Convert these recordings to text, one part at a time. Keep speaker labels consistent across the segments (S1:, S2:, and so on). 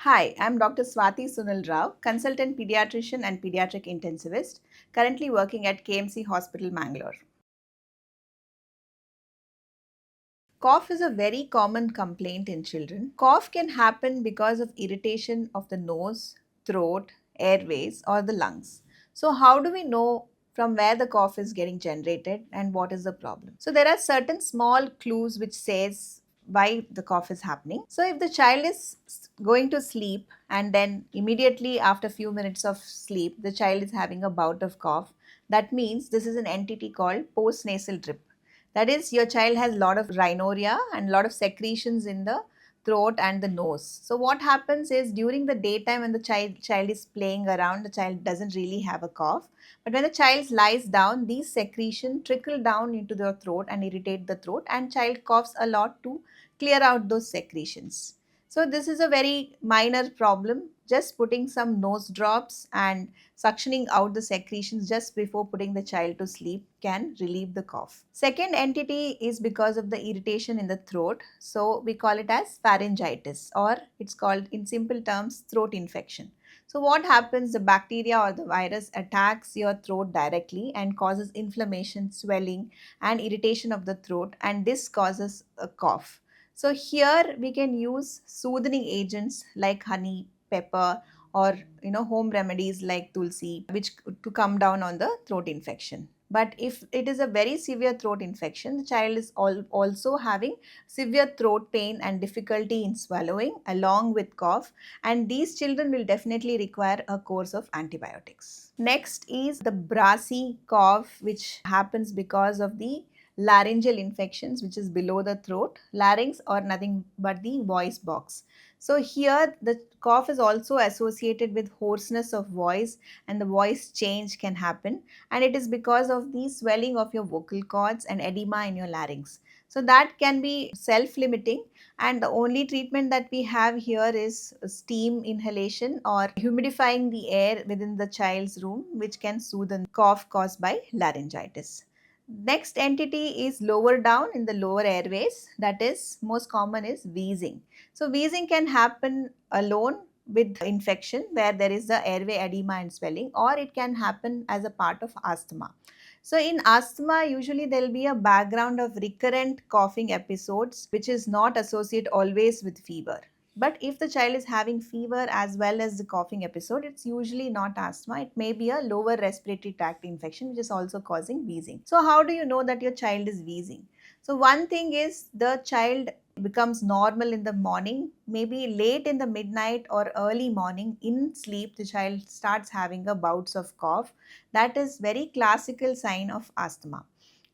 S1: Hi, I'm Dr. Swathi Sunil Rao, consultant pediatrician and pediatric intensivist, currently working at KMC Hospital, Mangalore. Cough is a very common complaint in children. Cough can happen because of irritation of the nose, throat, airways, or the lungs. So, how do we know from where the cough is getting generated and what is the problem? So, there are certain small clues which says why the cough is happening. So, if the child is going to sleep and then immediately after few minutes of sleep, the child is having a bout of cough, that means this is an entity called post-nasal drip. That is, your child has a lot of rhinorrhea and a lot of secretions in the throat and the nose. So what happens is during the daytime when the child is playing around, the child doesn't really have a cough. But when the child lies down, these secretions trickle down into the throat and irritate the throat, and child coughs a lot to clear out those secretions. So this is a very minor problem. Just putting some nose drops and suctioning out the secretions just before putting the child to sleep can relieve the cough. Second entity is because of the irritation in the throat. So we call it as pharyngitis, or it's called in simple terms throat infection. So what happens, the bacteria or the virus attacks your throat directly and causes inflammation, swelling and irritation of the throat, and this causes a cough. So here we can use soothing agents like honey, pepper, or home remedies like tulsi, which to come down on the throat infection. But if it is a very severe throat infection, the child is also having severe throat pain and difficulty in swallowing along with cough, and these children will definitely require a course of antibiotics. Next is the Brassy cough, which happens because of the laryngeal infections, which is below the throat, larynx, or nothing but the voice box. So here the cough is also associated with hoarseness of voice, and the voice change can happen, and it is because of the swelling of your vocal cords and edema in your larynx. So that can be self-limiting, and the only treatment that we have here is steam inhalation or humidifying the air within the child's room, which can soothe the cough caused by laryngitis. Next entity is lower down in the lower airways, that is most common is wheezing. So wheezing can happen alone with infection where there is the airway edema and swelling, or it can happen as a part of asthma. So in asthma, usually there will be a background of recurrent coughing episodes which is not associated always with fever. But if the child is having fever as well as the coughing episode, it's usually not asthma. It may be a lower respiratory tract infection which is also causing wheezing. So how do you know that your child is wheezing? So one thing is the child becomes normal in the morning, maybe late in the midnight or early morning in sleep, the child starts having a bouts of cough. That is very classical sign of asthma.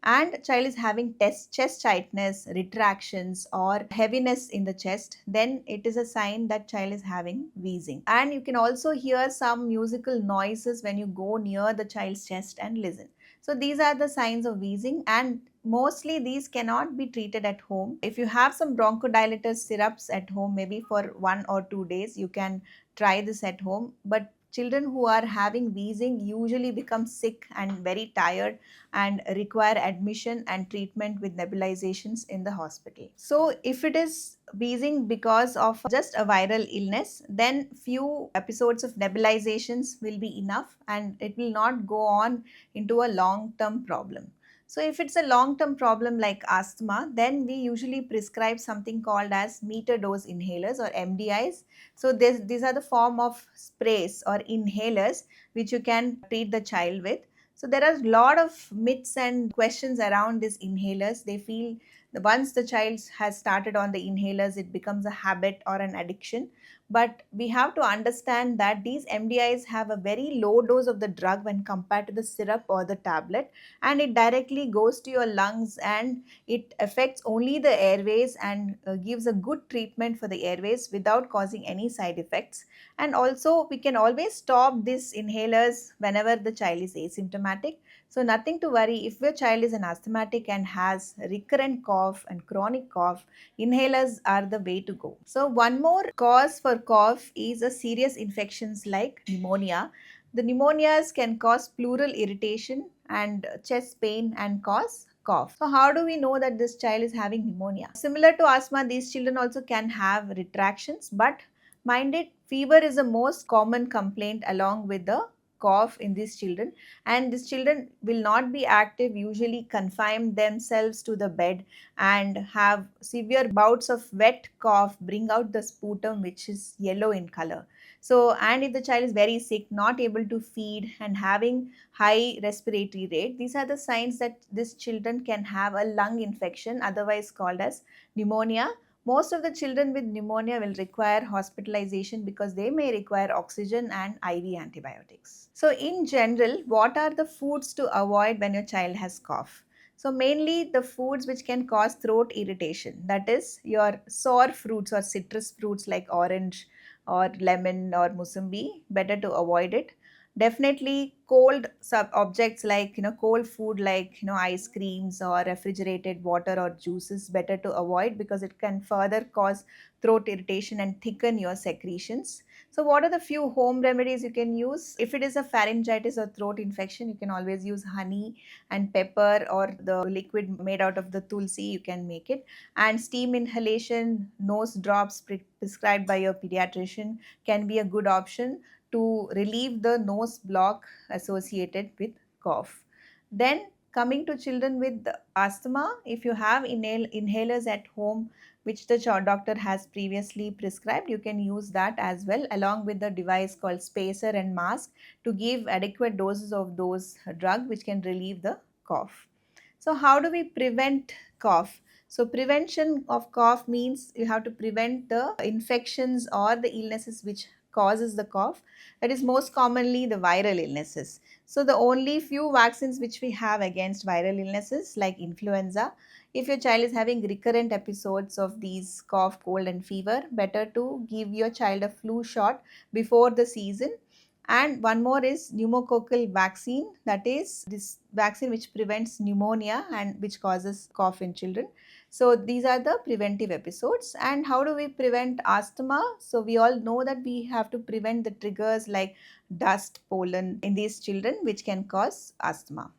S1: And child is having chest tightness, retractions, or heaviness in the chest, then it is a sign that child is having wheezing. And you can also hear some musical noises when you go near the child's chest and listen. So these are the signs of wheezing, and mostly these cannot be treated at home. If you have some bronchodilator syrups at home, maybe for 1 or 2 days, you can try this at home. But children who are having wheezing usually become sick and very tired and require admission and treatment with nebulizations in the hospital. So if it is wheezing because of just a viral illness, then few episodes of nebulizations will be enough and it will not go on into a long-term problem. So if it's a long-term problem like asthma, then we usually prescribe something called as meter dose inhalers or MDIs. So these are the form of sprays or inhalers which you can treat the child with. So there are a lot of myths and questions around these inhalers. They feel that once the child has started on the inhalers, it becomes a habit or an addiction. But we have to understand that these MDIs have a very low dose of the drug when compared to the syrup or the tablet, and it directly goes to your lungs and it affects only the airways and gives a good treatment for the airways without causing any side effects. And also we can always stop these inhalers whenever the child is asymptomatic. So nothing to worry. If your child is an asthmatic and has recurrent cough and chronic cough, inhalers are the way to go. So one more cause for cough is a serious infections like pneumonia. The pneumonias can cause pleural irritation and chest pain and cause cough. So how do we know that this child is having pneumonia? Similar to asthma, these children also can have retractions, but Mind it, fever is the most common complaint along with the cough in these children, and these children will not be active, usually confine themselves to the bed and have severe bouts of wet cough, bring out the sputum which is yellow in color. So, and if the child is very sick, not able to feed and having high respiratory rate, these are the signs that these children can have a lung infection, otherwise called as pneumonia. Most of the children with pneumonia will require hospitalization because they may require oxygen and IV antibiotics. So, in general, what are the foods to avoid when your child has cough? So, mainly the foods which can cause throat irritation, that is, your sour fruits or citrus fruits like orange or lemon or musambi, better to avoid it. Definitely cold sub objects like cold food like ice creams or refrigerated water or juices, better to avoid because it can further cause throat irritation and thicken your secretions. So what are the few home remedies you can use? If it is a pharyngitis or throat infection, you can always use honey and pepper or the liquid made out of the tulsi, you can make it. And steam inhalation, nose drops prescribed by your pediatrician can be a good option to relieve the nose block associated with cough. Then coming to children with asthma, if you have inhalers at home which the doctor has previously prescribed, you can use that as well along with the device called spacer and mask to give adequate doses of those drug which can relieve the cough. So how do we prevent cough? So prevention of cough means you have to prevent the infections or the illnesses which causes the cough. That is most commonly the viral illnesses. So the only few vaccines which we have against viral illnesses like influenza, if your child is having recurrent episodes of these cough, cold and fever, better to give your child a flu shot before the season. And one more is pneumococcal vaccine, that is this vaccine which prevents pneumonia and which causes cough in children. So these are the preventive episodes. And how do we prevent asthma? So we all know that we have to prevent the triggers like dust, pollen in these children which can cause asthma.